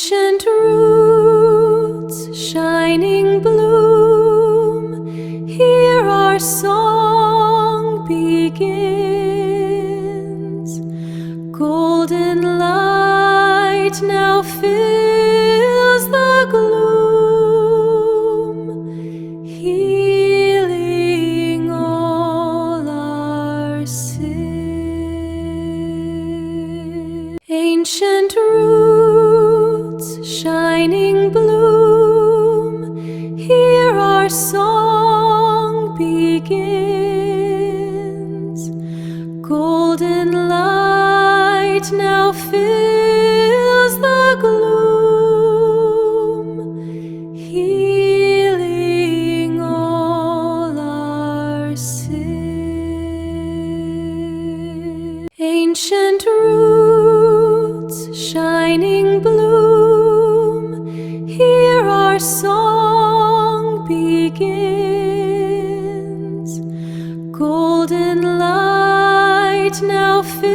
Ancient roots, shining bloom, here our song begins. Golden light now fills the gloom, healing all our sins. Ancient roots, shining bloom, here our song begins. Golden light now fills the gloom, healing all our sins. Ancient roots, shining bloom, here our song begins. Golden light now fills